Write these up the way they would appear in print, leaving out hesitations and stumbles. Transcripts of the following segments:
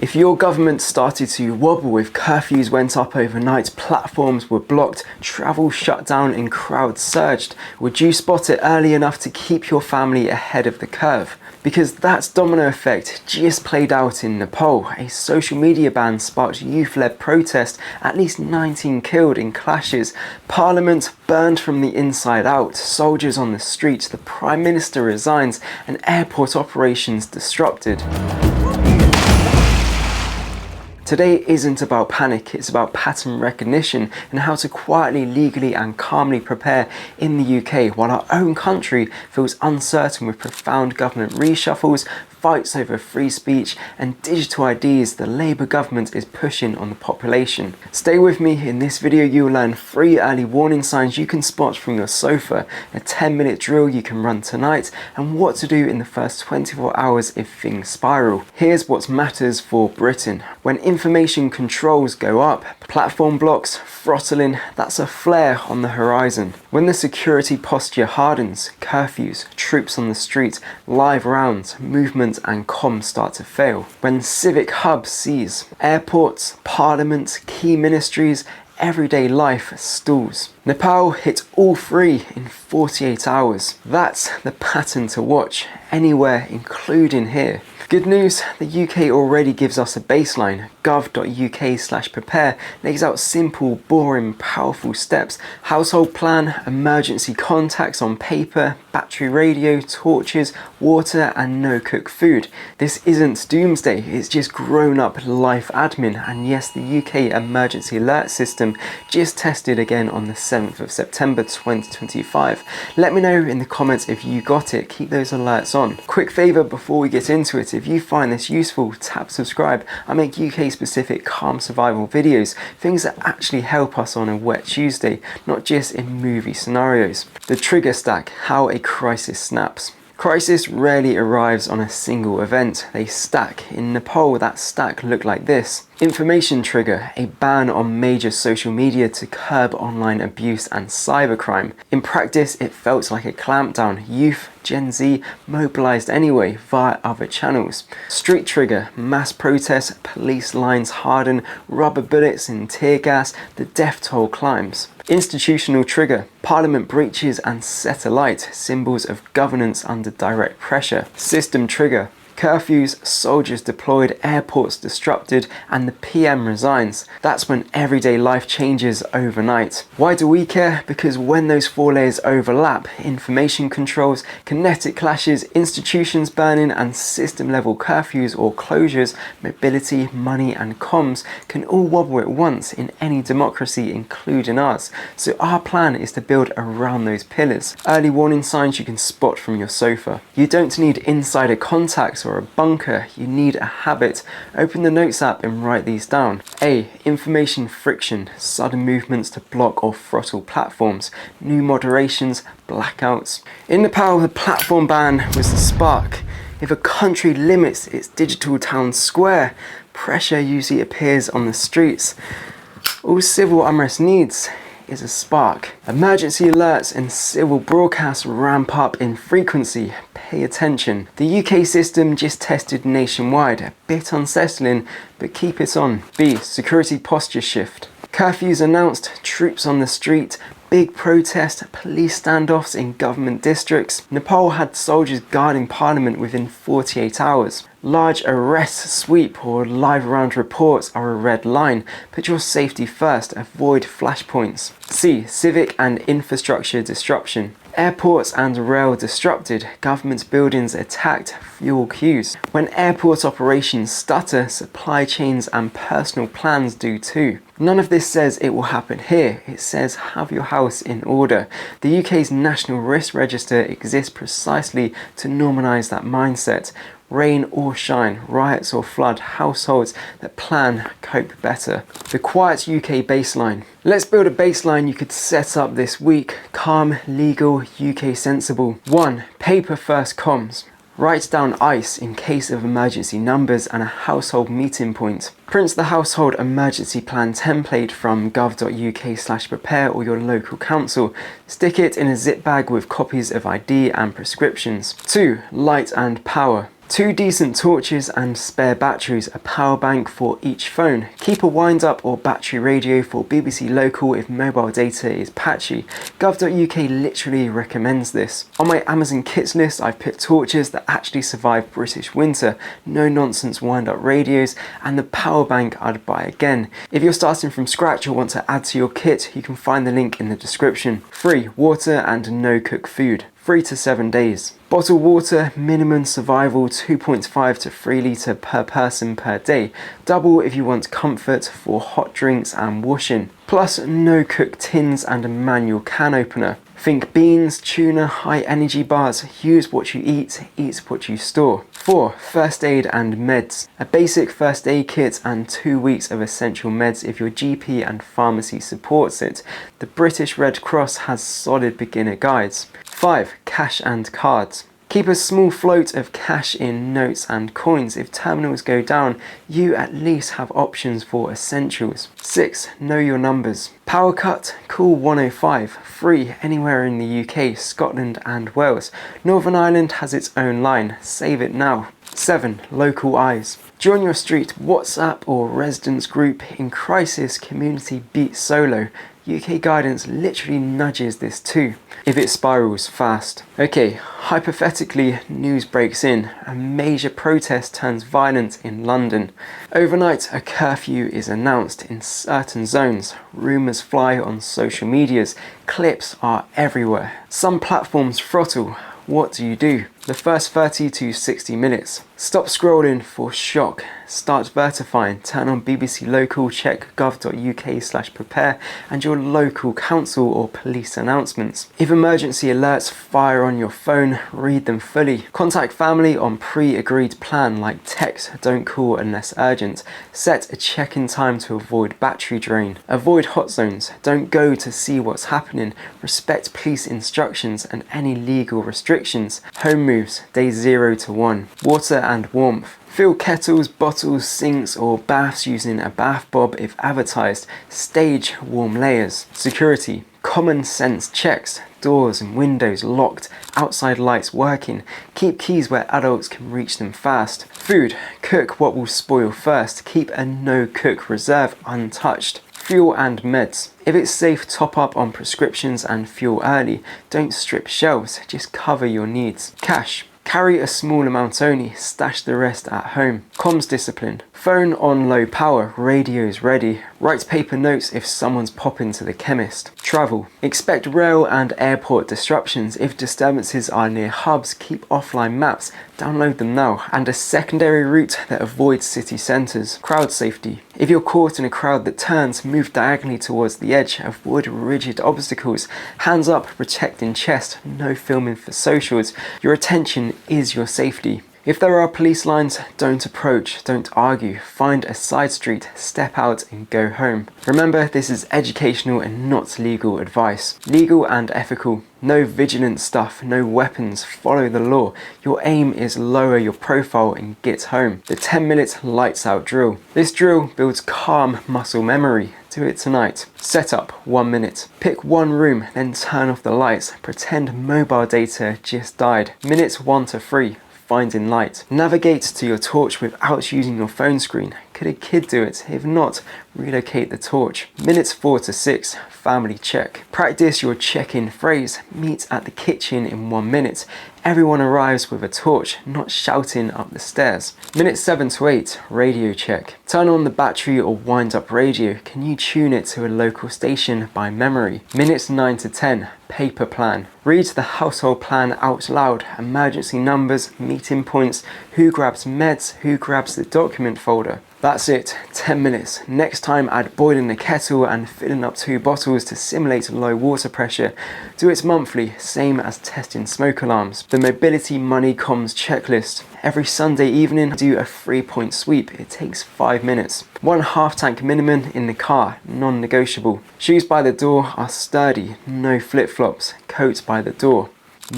If your government started to wobble, if curfews went up overnight, platforms were blocked, travel shut down and crowds surged, would you spot it early enough to keep your family ahead of the curve? Because that domino effect just played out in Nepal. A social media ban sparked youth-led protest, at least 19 killed in clashes, parliament burned from the inside out, soldiers on the streets, the Prime Minister resigns, and airport operations disrupted. Today isn't about panic, it's about pattern recognition and how to quietly, legally and calmly prepare in the UK while our own country feels uncertain with profound government reshuffles, fights over free speech and digital IDs the Labour government is pushing on the population. Stay with me. In this video you will learn 3 early warning signs you can spot from your sofa, a 10-minute drill you can run tonight, and what to do in the first 24 hours if things spiral. Here's what matters for Britain. When information controls go up, platform blocks, throttling, that's a flare on the horizon. When the security posture hardens, curfews, troops on the street, live rounds, movement and comms start to fail. When civic hubs seize, airports, parliament, key ministries, everyday life stalls. Nepal hit all 3 in 48 hours. That's the pattern to watch, anywhere including here. Good news, the UK already gives us a baseline. gov.uk/prepare lays out simple, boring, powerful steps. Household plan, emergency contacts on paper, battery radio, torches, water and no cook food. This isn't doomsday, it's just grown up life admin. And yes, the UK emergency alert system just tested again on the 7th of September 2025. Let me know in the comments if you got it, keep those alerts on. Quick favour before we get into it, if you find this useful, tap subscribe. I make UK specific calm survival videos, things that actually help us on a wet Tuesday, not just in movie scenarios. The trigger stack, how a crisis snaps. Crisis rarely arrives on a single event, they stack. In Nepal, that stack looked like this. Information trigger, a ban on major social media to curb online abuse and cybercrime. In practice, it felt like a clampdown. Youth, Gen Z, mobilized anyway via other channels. Street trigger, mass protests, police lines harden, rubber bullets and tear gas, the death toll climbs. Institutional trigger, parliament breaches and set alight, symbols of governance under direct pressure. System trigger, curfews, soldiers deployed, airports disrupted, and the PM resigns. That's when everyday life changes overnight. Why do we care? Because when those 4 layers overlap, information controls, kinetic clashes, institutions burning, and system-level curfews or closures, mobility, money, and comms can all wobble at once in any democracy, including ours. So our plan is to build around those pillars. Early warning signs you can spot from your sofa. You don't need insider contacts or a bunker, you need a habit. Open the Notes app and write these down. A. Information friction, sudden movements to block or throttle platforms, new moderations, blackouts. In Nepal, the platform ban was the spark. If a country limits its digital town square, pressure usually appears on the streets. All civil unrest needs is a spark. Emergency alerts and civil broadcasts ramp up in frequency. Pay attention. The UK system just tested nationwide. A bit unsettling, but keep it on. B. Security posture shift. Curfews announced, troops on the street, big protest, police standoffs in government districts. Nepal had soldiers guarding parliament within 48 hours. Large arrest sweep or live round reports are a red line. Put your safety first, avoid flashpoints. C. Civic and infrastructure disruption. Airports and rail disrupted, government buildings attacked, fuel queues. When airport operations stutter, supply chains and personal plans do too. None of this says it will happen here, it says have your house in order. The UK's National Risk Register exists precisely to normalise that mindset. Rain or shine, riots or flood, households that plan cope better. The quiet UK baseline. Let's build a baseline you could set up this week. Calm, legal, UK sensible. 1. Paper first comms. Write down ICE in case of emergency numbers and a household meeting point. Print the household emergency plan template from gov.uk/prepare or your local council. Stick it in a zip bag with copies of ID and prescriptions. 2. Light and power. 2 decent torches and spare batteries, a power bank for each phone. Keep a wind-up or battery radio for BBC Local if mobile data is patchy. Gov.uk literally recommends this. On my Amazon kits list, I've put torches that actually survive British winter, no nonsense wind-up radios, and the power bank I'd buy again. If you're starting from scratch or want to add to your kit, you can find the link in the description. 3. Water and no cook food. 3 to 7 days. Bottled water, minimum survival 2.5 to 3 litre per person per day. Double if you want comfort for hot drinks and washing. Plus no cook tins and a manual can opener. Think beans, tuna, high energy bars. Use what you eat what you store. 4. First aid and meds. A basic first aid kit and 2 weeks of essential meds if your GP and pharmacy supports it. The British Red Cross has solid beginner guides. 5. Cash and cards. Keep a small float of cash in notes and coins. If terminals go down, you at least have options for essentials. 6. Know your numbers. Power cut, call 105, free anywhere in the UK, Scotland and Wales. Northern Ireland has its own line, save it now. 7. Local eyes. Join your street WhatsApp or residence group. In crisis, community beats solo. UK guidance literally nudges this too, if it spirals fast. Okay, hypothetically, news breaks in. A major protest turns violent in London. Overnight, a curfew is announced in certain zones. Rumours fly on social medias. Clips are everywhere. Some platforms throttle. What do? The first 30 to 60 minutes. Stop scrolling for shock. Start verifying. Turn on BBC Local, check gov.uk/prepare and your local council or police announcements. If emergency alerts fire on your phone, read them fully. Contact family on pre-agreed plan like text, don't call unless urgent. Set a check-in time to avoid battery drain. Avoid hot zones. Don't go to see what's happening. Respect police instructions and any legal restrictions. Home moves, days 0 to 1. Water and warmth. Fill kettles, bottles, sinks or baths using a bath bob if advertised. Stage warm layers. Security. Common sense checks. Doors and windows locked. Outside lights working. Keep keys where adults can reach them fast. Food. Cook what will spoil first. Keep a no-cook reserve untouched. Fuel and meds. If it's safe, top up on prescriptions and fuel early. Don't strip shelves, just cover your needs. Cash. Carry a small amount only, stash the rest at home. Comms discipline. Phone on low power, radios ready. Write paper notes if someone's popping to the chemist. Travel. Expect rail and airport disruptions. If disturbances are near hubs, keep offline maps. Download them now. And a secondary route that avoids city centres. Crowd safety. If you're caught in a crowd that turns, move diagonally towards the edge. Avoid rigid obstacles. Hands up, protecting chest. No filming for socials. Your attention is your safety. If there are police lines, don't approach, don't argue, find a side street, step out and go home. Remember, this is educational and not legal advice. Legal and ethical. No vigilant stuff, no weapons, follow the law. Your aim is lower your profile and get home. The 10-minute lights out drill. This drill builds calm muscle memory. Do it tonight. Setup, 1 minute. Pick one room, then turn off the lights. Pretend mobile data just died. Minutes 1 to 3. Finding light. Navigate to your torch without using your phone screen. Could a kid do it? If not, relocate the torch. Minutes 4 to 6. Family check. Practice your check-in phrase. Meet at the kitchen in 1 minute. Everyone arrives with a torch, not shouting up the stairs. Minutes 7 to 8. Radio check. Turn on the battery or wind-up radio. Can you tune it to a local station by memory? Minutes 9 to 10. Paper plan. Read the household plan out loud. Emergency numbers, meeting points, who grabs meds, who grabs the document folder. That's it, 10 minutes. Next time add boiling the kettle and filling up 2 bottles to simulate low water pressure. Do it monthly, same as testing smoke alarms. The mobility money comms checklist. Every Sunday evening do a 3-point sweep. It takes 5 minutes. 1 half tank minimum in the car, non-negotiable. Shoes by the door are sturdy, no flip-flops. Coat by the door.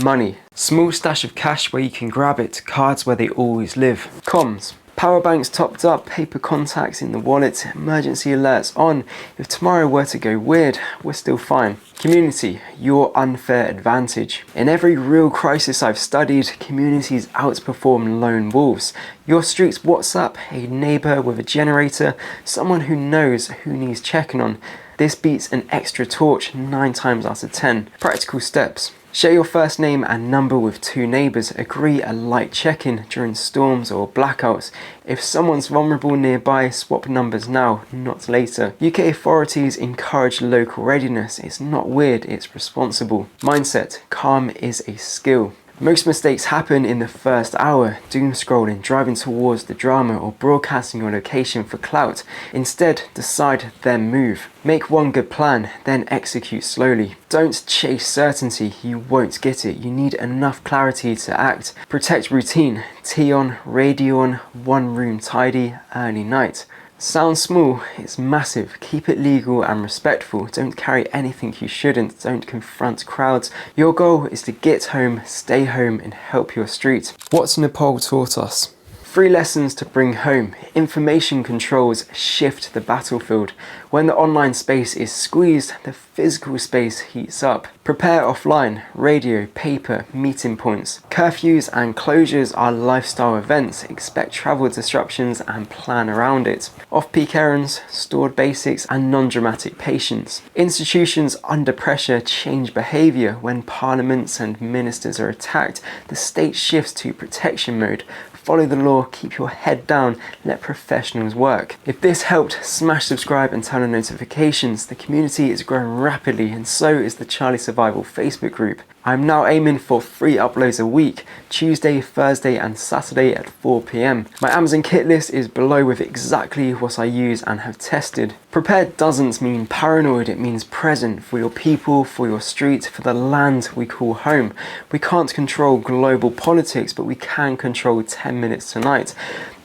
Money. Small stash of cash where you can grab it. Cards where they always live. Comms. Power banks topped up, paper contacts in the wallet, emergency alerts on. If tomorrow were to go weird, we're still fine. Community, your unfair advantage. In every real crisis I've studied, communities outperform lone wolves. Your street's WhatsApp, a neighbour with a generator, someone who knows who needs checking on. This beats an extra torch 9 times out of 10. Practical steps. Share your first name and number with 2 neighbours. Agree a light check-in during storms or blackouts. If someone's vulnerable nearby, swap numbers now, not later. UK authorities encourage local readiness. It's not weird, it's responsible. Mindset. Calm is a skill. Most mistakes happen in the first hour, doom scrolling, driving towards the drama, or broadcasting your location for clout. Instead, decide, then move. Make one good plan, then execute slowly. Don't chase certainty, you won't get it. You need enough clarity to act. Protect routine, tea on, radio on, one room tidy, early night. Sounds small, it's massive. Keep it legal and respectful. Don't carry anything you shouldn't. Don't confront crowds. Your goal is to get home, stay home, and help your street. What's Nepal taught us? 3 lessons to bring home. Information controls shift the battlefield. When the online space is squeezed, the physical space heats up. Prepare offline, radio, paper, meeting points. Curfews and closures are lifestyle events. Expect travel disruptions and plan around it. Off-peak errands, stored basics, and non-dramatic patience. Institutions under pressure change behaviour. When parliaments and ministers are attacked, the state shifts to protection mode. Follow the law, keep your head down, let professionals work. If this helped, smash subscribe and turn on notifications. The community is growing rapidly, and so is the Charlie Survival Facebook group. I'm now aiming for 3 uploads a week, Tuesday, Thursday and Saturday at 4 PM. My Amazon kit list is below with exactly what I use and have tested. Prepared doesn't mean paranoid, it means present for your people, for your street, for the land we call home. We can't control global politics, but we can control 10 minutes tonight.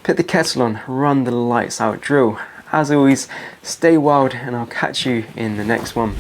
Put the kettle on, run the lights out drill. As always, stay wild and I'll catch you in the next one.